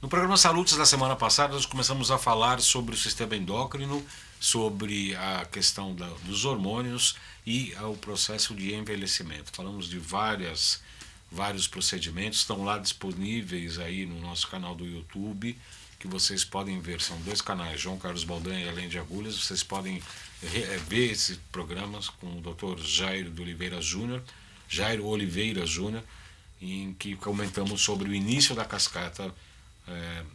No programa Salutos da semana passada, nós começamos a falar sobre o sistema endócrino, sobre a questão dos hormônios e o processo de envelhecimento. Falamos de vários procedimentos, estão lá disponíveis aí no nosso canal do YouTube, que vocês podem ver. São dois canais, João Carlos Baldan e Além de Agulhas. Vocês podem ver esses programas com o Dr. Jairo Oliveira Júnior, em que comentamos sobre o início da cascata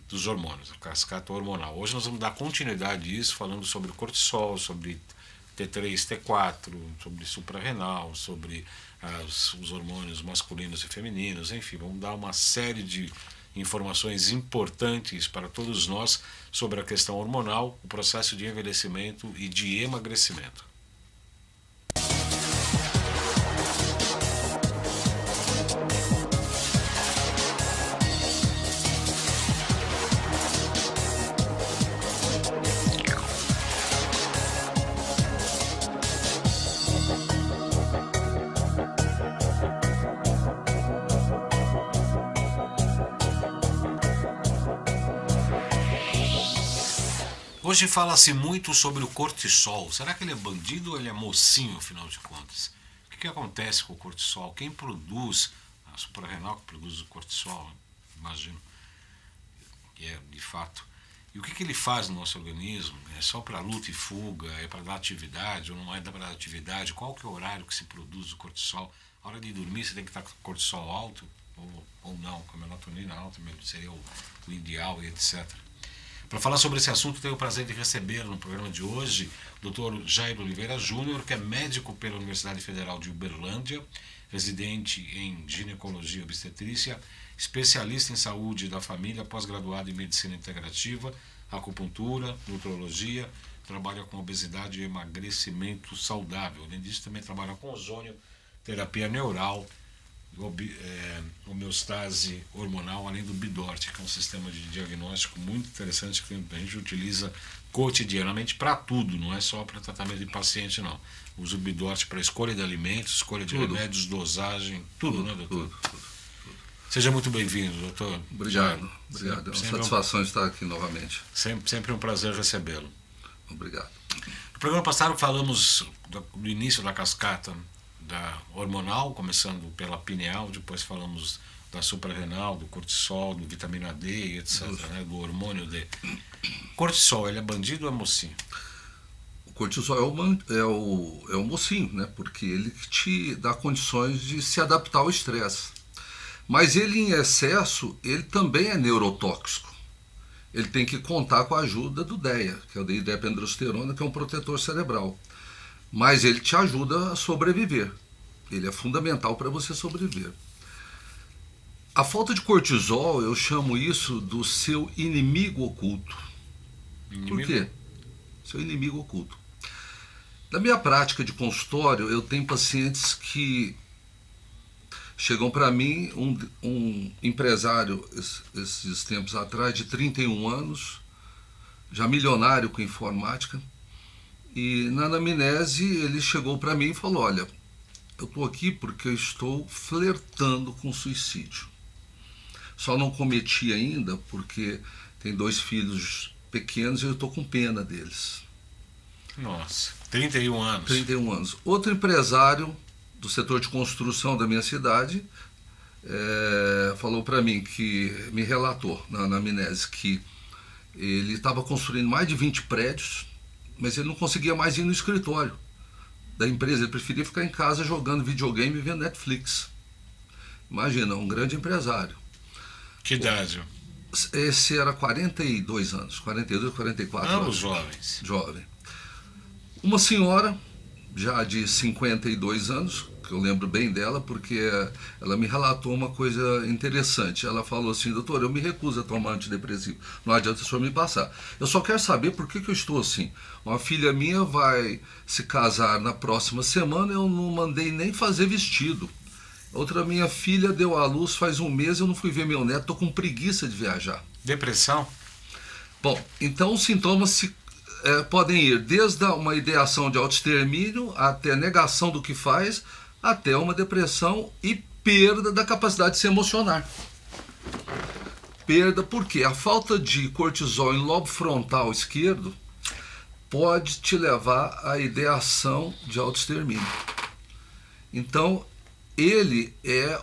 dos hormônios, a cascata hormonal. Hoje nós vamos dar continuidade a isso, falando sobre cortisol, sobre T3, T4, sobre suprarrenal, sobre os hormônios masculinos e femininos, enfim, vamos dar uma série de informações importantes para todos nós sobre a questão hormonal, o processo de envelhecimento e de emagrecimento. Hoje fala-se muito sobre o cortisol. Será que ele é bandido ou ele é mocinho, afinal de contas? O que acontece com o cortisol? Quem produz? A suprarrenal que produz o cortisol, imagino, que é de fato. E o que ele faz no nosso organismo? É só para luta e fuga? É para dar atividade ou não é para dar atividade? Qual que é o horário que se produz o cortisol? A hora de dormir você tem que estar com o cortisol alto ou não, com a melatonina alta seria o ideal e etc. Para falar sobre esse assunto, tenho o prazer de receber no programa de hoje o Dr. Jairo Oliveira Júnior, que é médico pela Universidade Federal de Uberlândia, residente em ginecologia e obstetrícia, especialista em saúde da família, pós-graduado em medicina integrativa, acupuntura, nutrologia, trabalha com obesidade e emagrecimento saudável. Além disso, também trabalha com ozônio, terapia neural, homeostase hormonal, além do Bidort, que é um sistema de diagnóstico muito interessante que a gente utiliza cotidianamente para tudo, não é só para tratamento de paciente, não. Usa o Bidort para escolha de alimentos, escolha de remédios, dosagem, tudo, né, doutor? Tudo. Seja muito bem-vindo, doutor. Obrigado. É uma satisfação estar aqui novamente. Sempre um prazer recebê-lo. Obrigado. No programa passado falamos do início da cascata da hormonal, começando pela pineal, depois falamos da suprarrenal, do cortisol, do vitamina D, etc., né, do hormônio D. Cortisol, ele é bandido ou é mocinho? O cortisol é o mocinho, né, porque ele te dá condições de se adaptar ao estresse. Mas ele em excesso, ele também é neurotóxico. Ele tem que contar com a ajuda do DEA, que é o dihidroepiandrosterona, que é um protetor cerebral. Mas ele te ajuda a sobreviver. Ele é fundamental para você sobreviver. A falta de cortisol, eu chamo isso do seu inimigo oculto. Por quê? Seu inimigo oculto. Na minha prática de consultório, eu tenho pacientes que chegam para mim, um empresário, esses tempos atrás, de 31 anos, já milionário com informática, e na anamnese ele chegou para mim e falou: olha, eu estou aqui porque eu estou flertando com suicídio. Só não cometi ainda porque tem 2 filhos pequenos e eu estou com pena deles. Nossa, 31 anos. 31 anos. Outro empresário do setor de construção da minha cidade falou para mim, que me relatou na anamnese, que ele estava construindo mais de 20 prédios, mas ele não conseguia mais ir no escritório da empresa, ele preferia ficar em casa jogando videogame e vendo Netflix. Imagina, um grande empresário. Que idade? Esse era 42 anos, 42, 44 anos. Jovens. Jovem. Uma senhora, já de 52 anos, que eu lembro bem dela, porque ela me relatou uma coisa interessante. Ela falou assim: doutor, eu me recuso a tomar antidepressivo, não adianta o senhor me passar. Eu só quero saber por que eu estou assim. Uma filha minha vai se casar na próxima semana, eu não mandei nem fazer vestido. Outra minha filha deu à luz faz um mês, eu não fui ver meu neto, estou com preguiça de viajar. Depressão? Bom, então os sintomas podem ir desde uma ideação de autoextermínio até negação do que faz, até uma depressão e perda da capacidade de se emocionar. Perda, porque a falta de cortisol em lobo frontal esquerdo pode te levar à ideação de autoextermínio. Então, ele é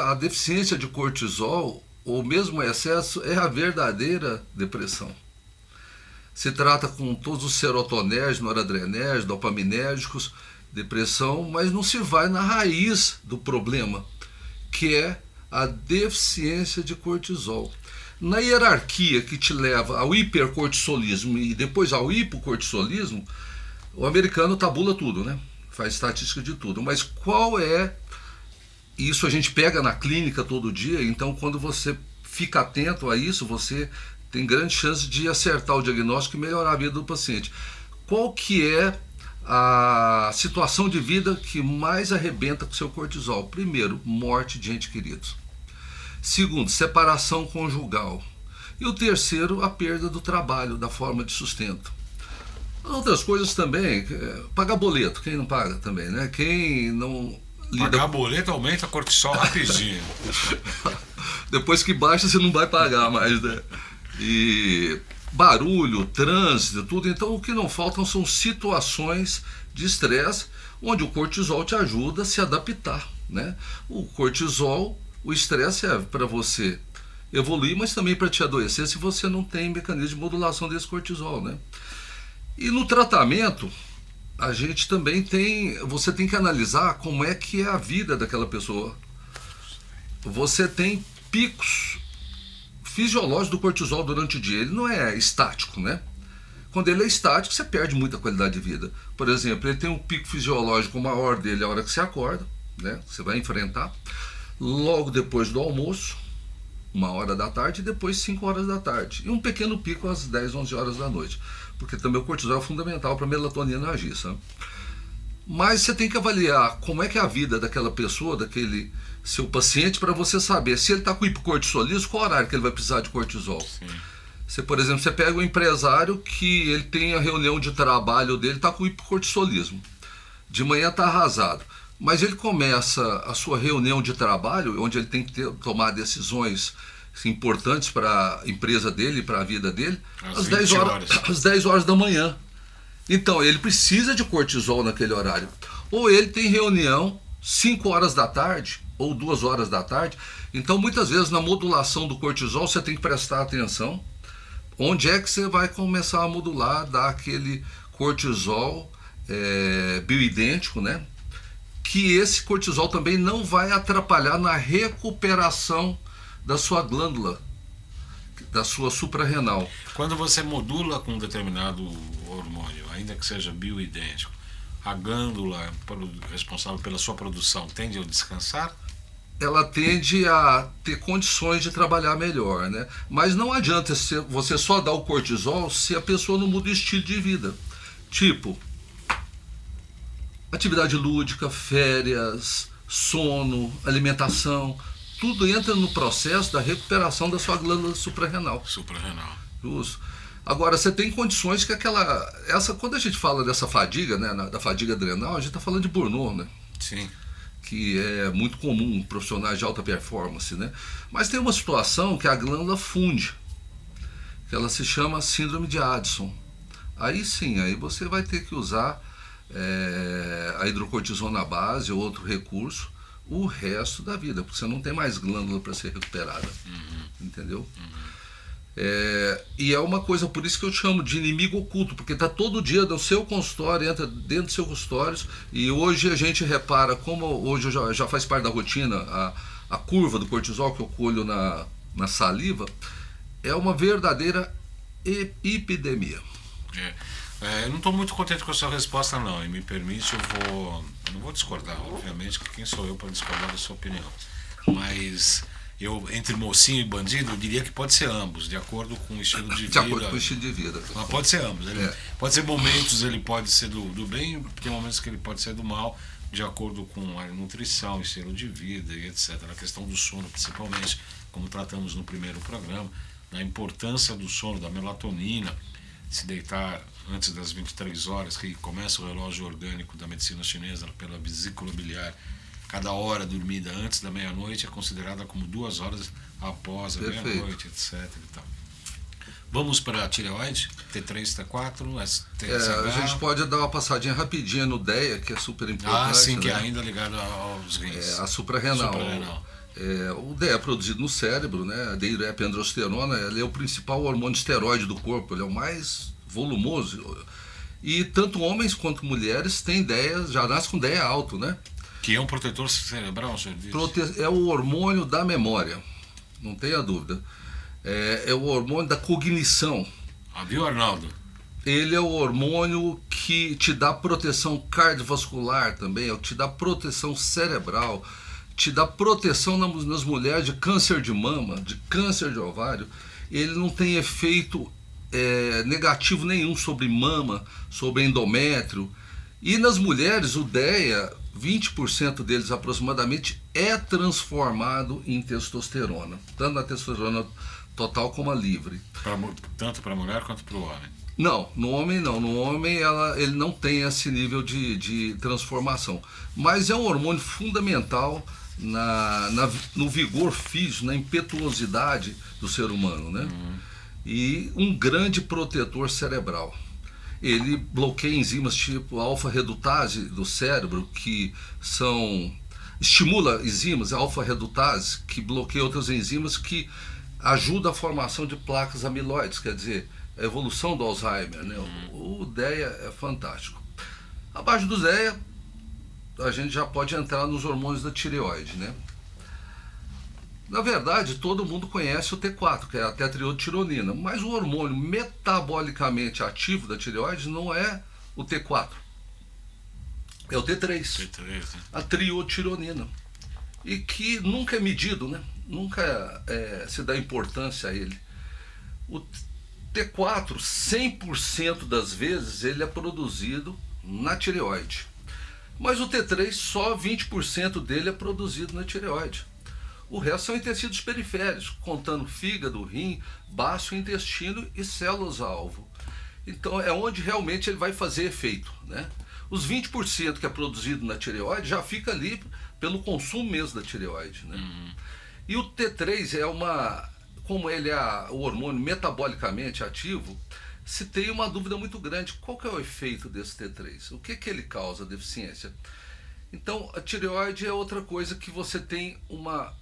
a deficiência de cortisol, ou mesmo o excesso, é a verdadeira depressão. Se trata com todos os serotonérgicos, noradrenérgicos, dopaminérgicos, depressão, mas não se vai na raiz do problema, que é a deficiência de cortisol. Na hierarquia que te leva ao hipercortisolismo e depois ao hipocortisolismo, o americano tabula tudo, né? Faz estatística de tudo. Mas qual é... Isso a gente pega na clínica todo dia, então quando você fica atento a isso, você tem grande chance de acertar o diagnóstico e melhorar a vida do paciente. Qual que é a situação de vida que mais arrebenta com o seu cortisol? Primeiro, morte de ente querido. Segundo, separação conjugal. E o terceiro, a perda do trabalho, da forma de sustento. Outras coisas também, pagar boleto, quem não paga também, né? Quem não lida... Pagar boleto aumenta cortisol rapidinho. Depois que baixa, você não vai pagar mais, né? E barulho, trânsito, tudo. Então, o que não faltam são situações de estresse onde o cortisol te ajuda a se adaptar, né? O cortisol, o estresse serve para você evoluir, mas também para te adoecer se você não tem mecanismo de modulação desse cortisol, né? E no tratamento, a gente também você tem que analisar como é que é a vida daquela pessoa. Você tem picos fisiológicos do cortisol durante o dia, ele não é estático, né? Quando ele é estático, você perde muita qualidade de vida. Por exemplo, ele tem um pico fisiológico maior dele a hora que você acorda, né? Você vai enfrentar. Logo depois do almoço, 1h da tarde, e depois 5h da tarde. E um pequeno pico às 10, 11 horas da noite. Porque também o cortisol é fundamental para a melatonina agir, sabe? Mas você tem que avaliar como é que é a vida daquela pessoa, daquele seu paciente, para você saber se ele está com hipocortisolismo, qual horário que ele vai precisar de cortisol. Sim. Você, por exemplo, você pega um empresário que ele tem a reunião de trabalho dele, está com hipocortisolismo. De manhã está arrasado. Mas ele começa a sua reunião de trabalho, onde ele tem que tomar decisões importantes para a empresa dele, para a vida dele, às 10 horas da manhã. Então, ele precisa de cortisol naquele horário. Ou ele tem reunião 5 horas da tarde, ou 2 horas da tarde. Então, muitas vezes, na modulação do cortisol, você tem que prestar atenção. Onde é que você vai começar a modular, dar aquele cortisol bioidêntico, né? Que esse cortisol também não vai atrapalhar na recuperação da sua glândula, da sua suprarrenal. Quando você modula com um determinado hormônio, ainda que seja bioidêntico, a glândula responsável pela sua produção tende a descansar? Ela tende a ter condições de trabalhar melhor, né? Mas não adianta você só dar o cortisol se a pessoa não muda o estilo de vida. Tipo, atividade lúdica, férias, sono, alimentação, tudo entra no processo da recuperação da sua glândula suprarrenal. Suprarrenal. Justo. Agora, você tem condições que quando a gente fala dessa fadiga, né, da fadiga adrenal, a gente está falando de burnout, né? Sim. Que é muito comum em profissionais de alta performance, né? Mas tem uma situação que a glândula funde, que ela se chama síndrome de Addison. Aí sim, aí você vai ter que usar a hidrocortisona base ou outro recurso o resto da vida, porque você não tem mais glândula para ser recuperada. Entendeu? E é uma coisa, por isso que eu chamo de inimigo oculto, porque está todo dia no seu consultório, entra dentro do seu consultório, e hoje a gente repara, como hoje já faz parte da rotina, a curva do cortisol que eu colho na saliva, é uma verdadeira epidemia. Eu não estou muito contente com a sua resposta, não, e me permite, eu não vou discordar, obviamente, que quem sou eu para discordar da sua opinião, mas eu, entre mocinho e bandido, eu diria que pode ser ambos, de acordo com o estilo de vida. De acordo com o estilo de vida. Mas pode ser ambos. Pode ser momentos, ele pode ser do bem, tem momentos que ele pode ser do mal, de acordo com a nutrição, estilo de vida e etc. A questão do sono, principalmente, como tratamos no primeiro programa, a importância do sono, da melatonina, se deitar antes das 23 horas, que começa o relógio orgânico da medicina chinesa pela vesícula biliar, cada hora dormida antes da meia-noite é considerada como 2 horas após a meia-noite, etc. E tal. Vamos para a tireoide, T3, T4, TSH. A gente pode dar uma passadinha rapidinha no DEA, que é super importante. Sim, né? Que é ainda ligado aos rins. A suprarrenal. O DEA é produzido no cérebro, né? A dietroepiandrosterona, ele é o principal hormônio esteroide do corpo, ele é o mais volumoso. E tanto homens quanto mulheres têm DEA, já nascem com DEA alto, né? Que é um protetor cerebral, o senhor disse? É o hormônio da memória, não tenha dúvida. É o hormônio da cognição. Viu, Arnaldo? Ele é o hormônio que te dá proteção cardiovascular também, te dá proteção cerebral, te dá proteção nas mulheres de câncer de mama, de câncer de ovário. Ele não tem efeito negativo nenhum sobre mama, sobre endométrio. E nas mulheres, o DEA, 20% deles aproximadamente, é transformado em testosterona, tanto a testosterona total como a livre. Tanto para a mulher quanto para o homem? Não, no homem não. No homem ele não tem esse nível de transformação. Mas é um hormônio fundamental no vigor físico, na impetuosidade do ser humano, né? E um grande protetor cerebral. Ele bloqueia enzimas tipo alfa-redutase do cérebro, que estimula enzimas, alfa-redutase, que bloqueia outras enzimas que ajuda a formação de placas amiloides, quer dizer, a evolução do Alzheimer, né? O DEA é fantástico. Abaixo do DEA, a gente já pode entrar nos hormônios da tireoide, né? Na verdade, todo mundo conhece o T4, que é a tetraiodotironina, mas o hormônio metabolicamente ativo da tireoide não é o T4, é o T3, né? a triotironina, e que nunca é medido, né? Nunca se dá importância a ele. O T4, 100% das vezes, ele é produzido na tireoide, mas o T3, só 20% dele é produzido na tireoide. O resto são em tecidos periféricos, contando fígado, rim, baço, intestino e células-alvo. Então é onde realmente ele vai fazer efeito, né? Os 20% que é produzido na tireoide já fica ali pelo consumo mesmo da tireoide, né? E o T3 como ele é o hormônio metabolicamente ativo, se tem uma dúvida muito grande, qual que é o efeito desse T3? O que ele causa, deficiência? Então a tireoide é outra coisa que você tem uma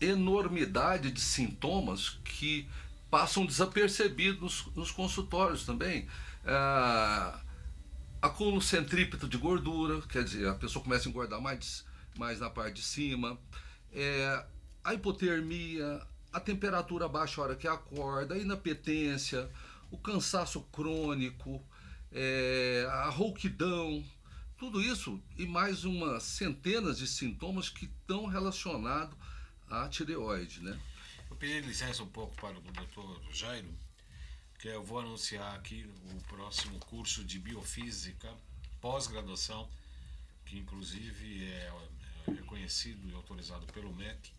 enormidade de sintomas que passam desapercebidos nos consultórios também. Acúmulo centrípeto de gordura, quer dizer, a pessoa começa a engordar mais na parte de cima, a hipotermia, a temperatura baixa a hora que acorda, a inapetência, o cansaço crônico, a rouquidão, tudo isso e mais umas centenas de sintomas que estão relacionados à tireoide, né? Eu pedi licença um pouco para o Dr. Jairo, que eu vou anunciar aqui o próximo curso de biofísica, pós-graduação, que inclusive é reconhecido e autorizado pelo MEC,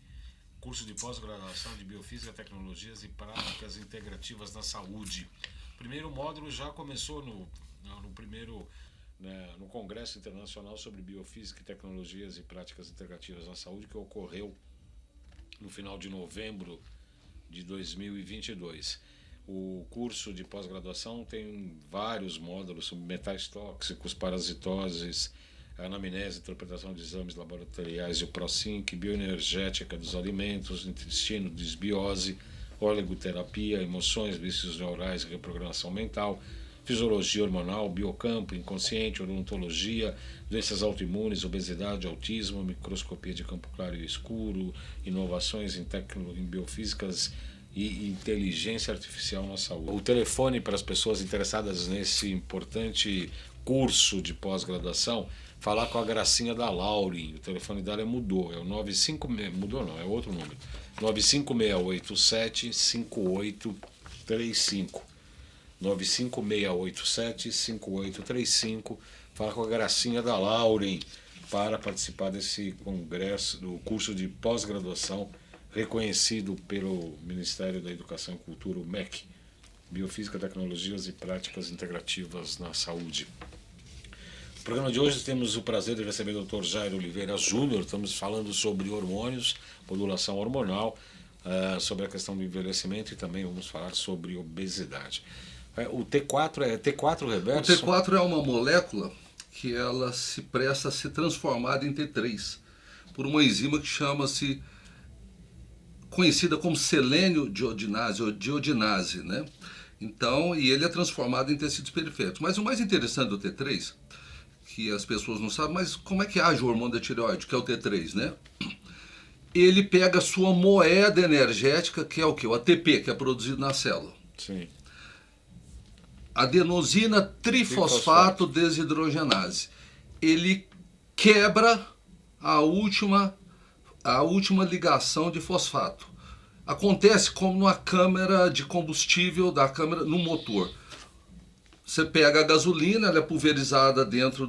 curso de pós-graduação de Biofísica, Tecnologias e Práticas Integrativas na Saúde. O primeiro módulo já começou no Congresso Internacional sobre Biofísica, Tecnologias e Práticas Integrativas na Saúde, que ocorreu no final de novembro de 2022. O curso de pós-graduação tem vários módulos sobre metais tóxicos, parasitoses, anamnese, interpretação de exames laboratoriais e o ProSync, bioenergética dos alimentos, intestino, desbiose, oligoterapia, emoções, vícios neurais e reprogramação mental, fisiologia hormonal, biocampo, inconsciente, odontologia, doenças autoimunes, obesidade, autismo, microscopia de campo claro e escuro, inovações em biofísicas e inteligência artificial na saúde. O telefone para as pessoas interessadas nesse importante curso de pós-graduação, falar com a Gracinha da Lauri. O telefone dela mudou, é o 956, mudou não, é outro número, 95687-5835. 95687-5835. Fala com a Gracinha da Lauren para participar desse congresso, do curso de pós-graduação reconhecido pelo Ministério da Educação e Cultura, o MEC, Biofísica, Tecnologias e Práticas Integrativas na Saúde. programa de hoje temos o prazer de receber o Dr. Jairo Oliveira Júnior. Estamos falando sobre hormônios, modulação hormonal, sobre a questão do envelhecimento e também vamos falar sobre obesidade. O T4 é T4 reverso? O T4 é uma molécula que ela se presta a ser transformada em T3 por uma enzima que chama-se, conhecida como selênio diodinase ou diodinase, né? Então, e ele é transformado em tecidos periféricos. Mas o mais interessante do T3, que as pessoas não sabem, mas como é que age o hormônio da tireoide, que é o T3, né? Ele pega a sua moeda energética, que é o quê? O ATP, que é produzido na célula. Sim. Adenosina trifosfato desidrogenase. Ele quebra a última ligação de fosfato. Acontece como numa câmara de combustível da câmara no motor. Você pega a gasolina, ela é pulverizada dentro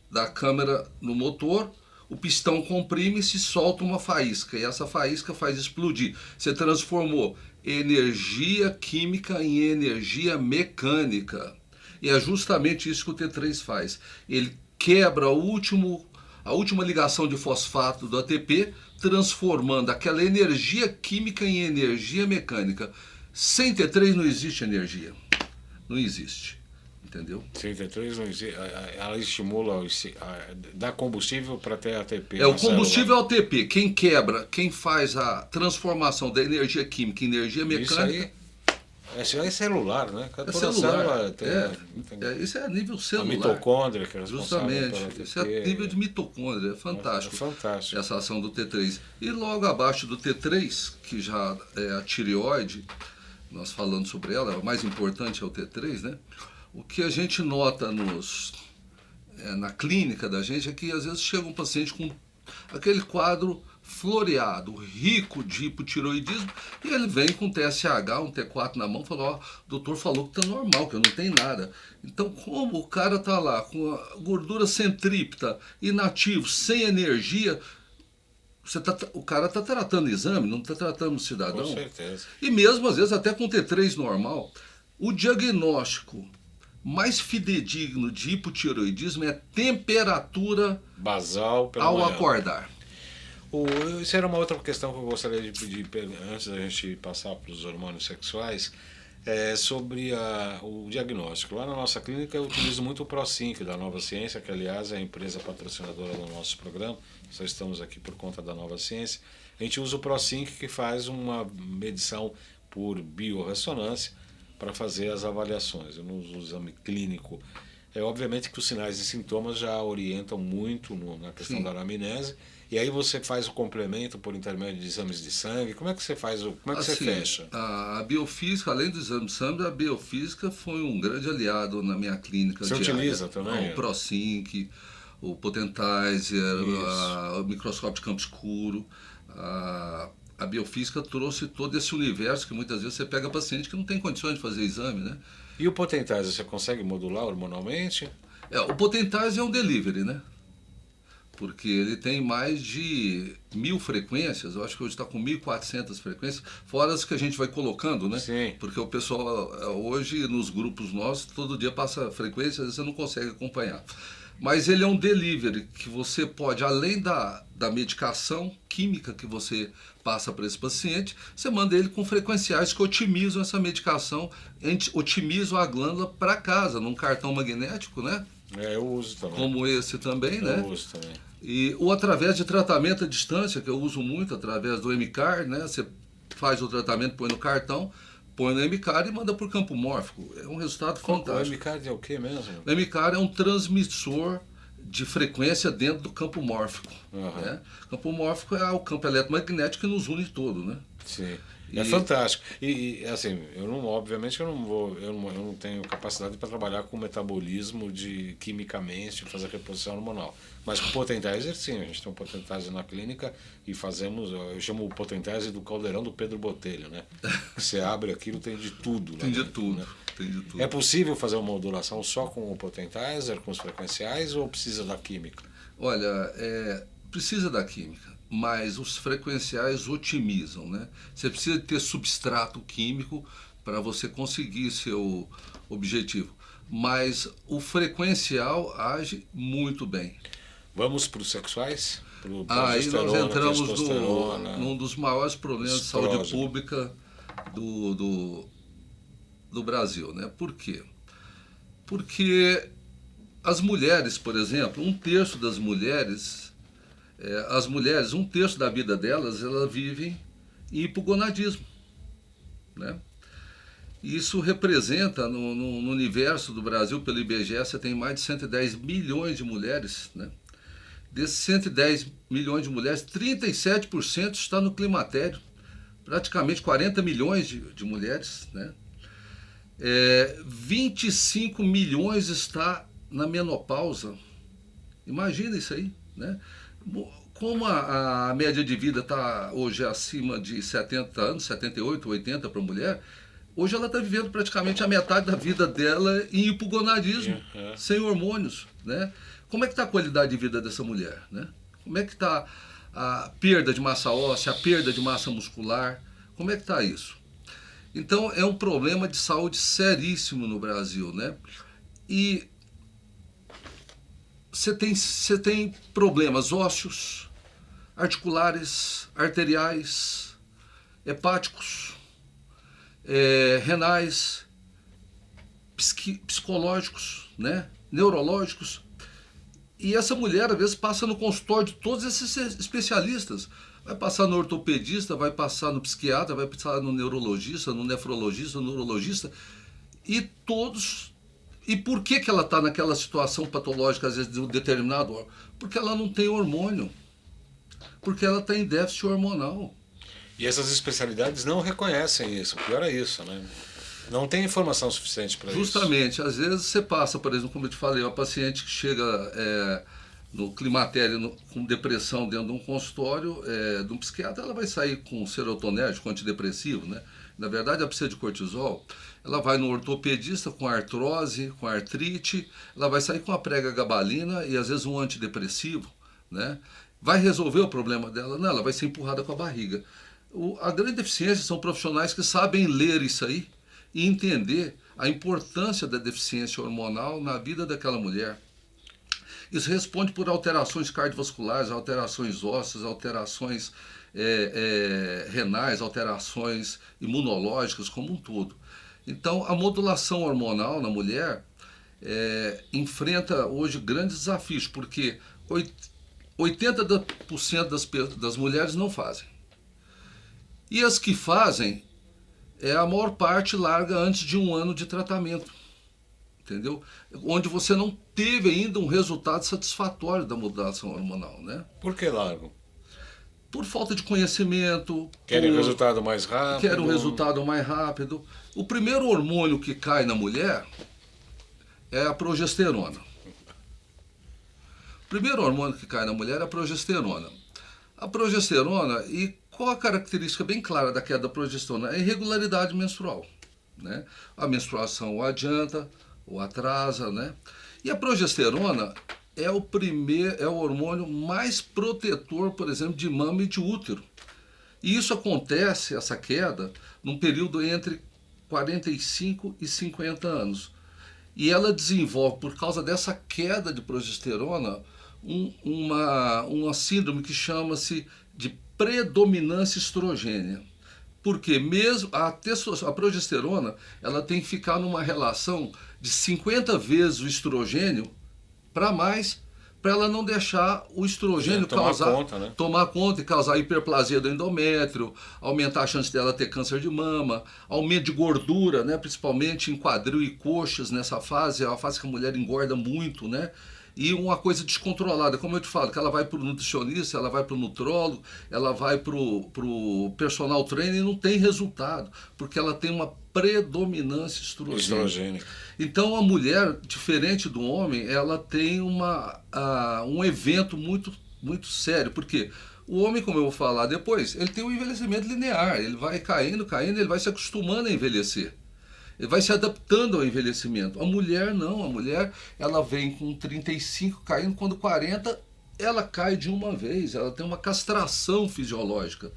da câmara no motor, o pistão comprime e se solta uma faísca, e essa faísca faz explodir. Você transformou energia química em energia mecânica. E é justamente isso que o T3 faz. Ele quebra a última ligação de fosfato do ATP, transformando aquela energia química em energia mecânica. Sem T3 não existe energia. Não existe. Entendeu? Sem T3 não existe. Ela estimula, dá combustível para ter ATP. O combustível é o ATP. Quem quebra, quem faz a transformação da energia química em energia mecânica. Isso aí é celular, né? É celular. Isso é a nível celular. A mitocôndria, que é justamente. Isso é nível de mitocôndria. É fantástico. É fantástico. Essa ação do T3. E logo abaixo do T3, que já é a tireoide, nós falando sobre ela, o mais importante é o T3, né? O que a gente nota na clínica da gente é que às vezes chega um paciente com aquele quadro floreado, rico de hipotiroidismo, e ele vem com TSH, um T4 na mão, e fala, o doutor falou que tá normal, que eu não tenho nada. Então, como o cara tá lá com a gordura centrípeta, inativo, sem energia, o cara tá tratando exame, não tá tratando o cidadão. Com certeza. E mesmo, às vezes, até com T3 normal, o diagnóstico mais fidedigno de hipotiroidismo é temperatura basal ao manhã. Acordar. Isso era uma outra questão que eu gostaria de pedir, antes da gente passar para os hormônios sexuais, sobre o diagnóstico. Lá na nossa clínica eu utilizo muito o ProSync da Nova Ciência, que aliás é a empresa patrocinadora do nosso programa, só estamos aqui por conta da Nova Ciência. A gente usa o ProSync, que faz uma medição por biorressonância para fazer as avaliações. Eu não uso o exame clínico. Obviamente que os sinais e sintomas já orientam muito na questão Sim. da anamnese. E aí você faz o complemento por intermédio de exames de sangue. Como é que você faz? Como é que você fecha? A biofísica, além do exame de sangue, a biofísica foi um grande aliado na minha clínica. Você diária. utiliza também? O ProSync, o Potentizer, o microscópio de campo escuro. A biofísica trouxe todo esse universo que muitas vezes você pega paciente que não tem condições de fazer exame, né? E o Potentizer, você consegue modular hormonalmente? O Potentizer é um delivery, né? Porque ele tem mais de 1000 frequências, eu acho que hoje está com 1400 frequências, fora as que a gente vai colocando, né? Sim. Porque o pessoal hoje nos grupos nossos, todo dia passa frequências, você não consegue acompanhar. Mas ele é um delivery que você pode, além da medicação química que você passa para esse paciente, você manda ele com frequenciais que otimizam essa medicação, otimizam a glândula para casa, num cartão magnético, né? Eu uso também. Como esse também, né? Eu uso também. Ou através de tratamento à distância, que eu uso muito, através do MCAR, né? Você faz o tratamento, põe no cartão, põe no MCAR e manda por campo mórfico. É um resultado fantástico. O MCAR é o que mesmo? O MCAR é um transmissor de frequência dentro do campo mórfico. Né? O campo mórfico é o campo eletromagnético que nos une todo, né? Sim. É fantástico. E assim, obviamente eu não tenho capacidade para trabalhar com metabolismo quimicamente, fazer reposição hormonal. Mas com o Potentizer, sim, a gente tem um Potentizer na clínica e fazemos, eu chamo o Potentizer do caldeirão do Pedro Botelho, né? Você abre aquilo, tem de tudo. Tem de tudo. Né? Tem de tudo. É possível fazer uma modulação só com o Potentizer, com os frequenciais, ou precisa da química? Olha, precisa da química, mas os frequenciais otimizam, né? Você precisa ter substrato químico para você conseguir seu objetivo. Mas o frequencial age muito bem. Vamos para os sexuais? Aí nós entramos num dos maiores problemas de saúde pública do Brasil, né? Por quê? Porque as mulheres, por exemplo, um terço das mulheres, um terço da vida delas, elas vivem em hipogonadismo, né? Isso representa, no universo do Brasil, pelo IBGE, você tem mais de 110 milhões de mulheres, né? Desses 110 milhões de mulheres, 37% está no climatério, praticamente 40 milhões de mulheres, né? 25 milhões está na menopausa. Imagina isso aí, né? Como a média de vida está hoje acima de 70 anos, 78, 80 para a mulher, hoje ela está vivendo praticamente a metade da vida dela em hipogonadismo, sem hormônios, né? Como é que está a qualidade de vida dessa mulher, né? Como é que está a perda de massa óssea, a perda de massa muscular? Como é que está isso? Então é um problema de saúde seríssimo no Brasil, né? E você tem problemas ósseos, articulares, arteriais, hepáticos, renais, psicológicos, né? Neurológicos. E essa mulher, às vezes, passa no consultório de todos esses especialistas. Vai passar no ortopedista, vai passar no psiquiatra, vai passar no neurologista, no nefrologista, no neurologista. E todos... E por que ela está naquela situação patológica, às vezes, de um determinado órgão? Porque ela não tem hormônio. Porque ela está em déficit hormonal. E essas especialidades não reconhecem isso. O pior é isso, né? Não tem informação suficiente para isso. Justamente. Às vezes você passa, por exemplo, como eu te falei, uma paciente que chega no climatério com depressão dentro de um consultório de um psiquiatra, ela vai sair com serotonérgico, antidepressivo, né? Na verdade, ela precisa de cortisol. Ela vai no ortopedista com artrose, com artrite, ela vai sair com a pregabalina e às vezes um antidepressivo, né? Vai resolver o problema dela? Não, ela vai ser empurrada com a barriga. A grande deficiência são profissionais que sabem ler isso aí e entender a importância da deficiência hormonal na vida daquela mulher. Isso responde por alterações cardiovasculares, alterações ósseas, alterações renais, alterações imunológicas como um todo. Então, a modulação hormonal na mulher enfrenta hoje grandes desafios, porque 80% das mulheres não fazem. E as que fazem, a maior parte larga antes de 1 ano de tratamento. Entendeu? Onde você não teve ainda um resultado satisfatório da modulação hormonal, né? Por que largam? Por falta de conhecimento. Querem um resultado mais rápido. Querem um resultado mais rápido. O primeiro hormônio que cai na mulher é a progesterona. O primeiro hormônio que cai na mulher é a progesterona. A progesterona, e qual a característica bem clara da queda da progesterona? É a irregularidade menstrual, né? A menstruação ou adianta ou atrasa, né? E a progesterona é o hormônio mais protetor, por exemplo, de mama e de útero. E isso acontece, essa queda, num período entre 45 e 50 anos. E ela desenvolve, por causa dessa queda de progesterona, uma síndrome que chama-se de predominância estrogênia. Porque mesmo a progesterona, ela tem que ficar numa relação de 50 vezes o estrogênio para mais, para ela não deixar o estrogênio tomar conta e causar hiperplasia do endométrio, aumentar a chance dela ter câncer de mama, aumento de gordura, né, principalmente em quadril e coxas nessa fase, é uma fase que a mulher engorda muito, né? E uma coisa descontrolada, como eu te falo, que ela vai para o nutricionista, ela vai para o nutrólogo, ela vai para o personal trainer e não tem resultado, porque ela tem uma predominância estrogênica. Então a mulher, diferente do homem, ela tem um evento muito, muito sério, porque o homem, como eu vou falar depois, ele tem um envelhecimento linear, ele vai caindo, ele vai se acostumando a envelhecer. Ele vai se adaptando ao envelhecimento. A mulher não, a mulher ela vem com 35 caindo, quando 40 ela cai de uma vez, ela tem uma castração fisiológica.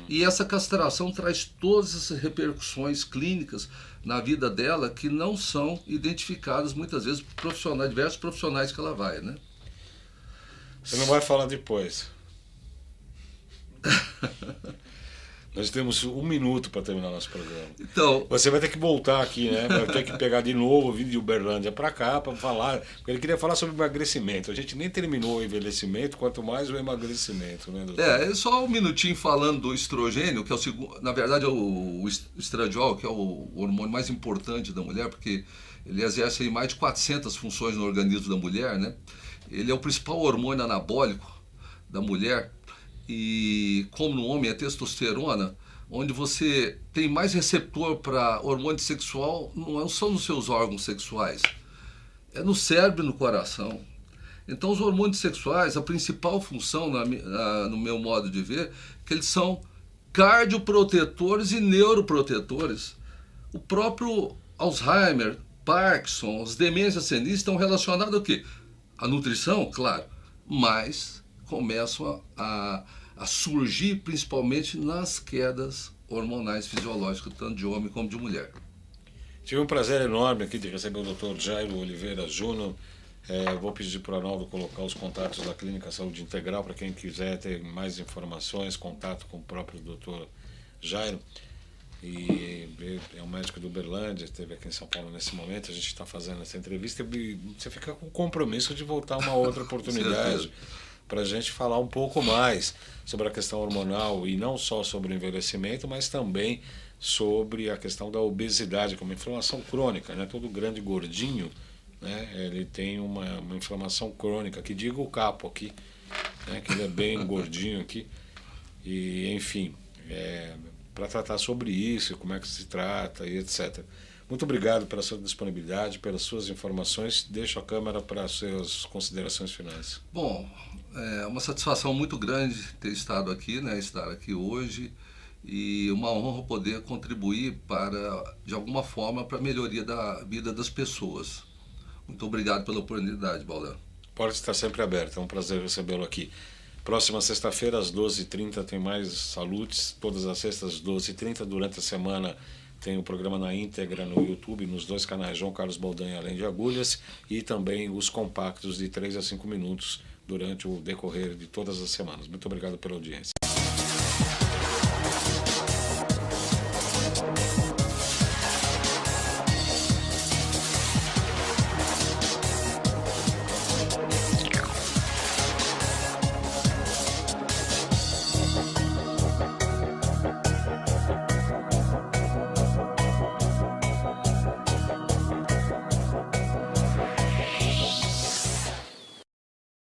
E essa castração traz todas essas repercussões clínicas na vida dela que não são identificadas muitas vezes por profissionais, diversos profissionais que ela vai, né? Você não vai falar depois. Nós temos 1 minuto para terminar nosso programa. Então, você vai ter que voltar aqui, né? Vai ter que pegar de novo o vídeo de Uberlândia para cá para falar. Porque ele queria falar sobre emagrecimento. A gente nem terminou o envelhecimento, quanto mais o emagrecimento, né, doutor? é só um minutinho falando do estrogênio, que é o segundo, na verdade é o estradiol, que é o hormônio mais importante da mulher, porque ele exerce aí mais de 400 funções no organismo da mulher, né? Ele é o principal hormônio anabólico da mulher. E como no homem é testosterona, onde você tem mais receptor para hormônio sexual, não são nos seus órgãos sexuais, é no cérebro e no coração. Então os hormônios sexuais, a principal função, no meu modo de ver, que eles são cardioprotetores e neuroprotetores. O próprio Alzheimer, Parkinson, as demências senis estão relacionadas ao quê? A nutrição, claro, mas começam a surgir principalmente nas quedas hormonais fisiológicas, tanto de homem como de mulher. Tive um prazer enorme aqui de receber o Dr. Jairo Oliveira Júnior. Vou pedir para o Arnaldo colocar os contatos da Clínica Saúde Integral para quem quiser ter mais informações, contato com o próprio Dr. Jairo. E é um médico de Uberlândia, esteve aqui em São Paulo nesse momento. A gente está fazendo essa entrevista e você fica com o compromisso de voltar uma outra oportunidade para a gente falar um pouco mais sobre a questão hormonal e não só sobre o envelhecimento, mas também sobre a questão da obesidade, que é uma inflamação crônica, né? Todo grande gordinho, né? Ele tem uma inflamação crônica, que diga o capo aqui, né? Que ele é bem gordinho aqui. E, enfim, para tratar sobre isso, como é que se trata e etc. Muito obrigado pela sua disponibilidade, pelas suas informações. Deixo a câmera para as suas considerações finais. Bom, é uma satisfação muito grande ter estado aqui, né, estar aqui hoje, e uma honra poder contribuir de alguma forma para a melhoria da vida das pessoas. Muito obrigado pela oportunidade, Baldan. Pode estar sempre aberta, é um prazer recebê-lo aqui. Próxima sexta-feira, às 12h30, tem mais Salutes, todas as sextas, às 12h30. Durante a semana tem o programa na íntegra no YouTube, nos 2 canais João Carlos Baldan e Além de Agulhas, e também os compactos de 3 a 5 minutos durante o decorrer de todas as semanas. Muito obrigado pela audiência.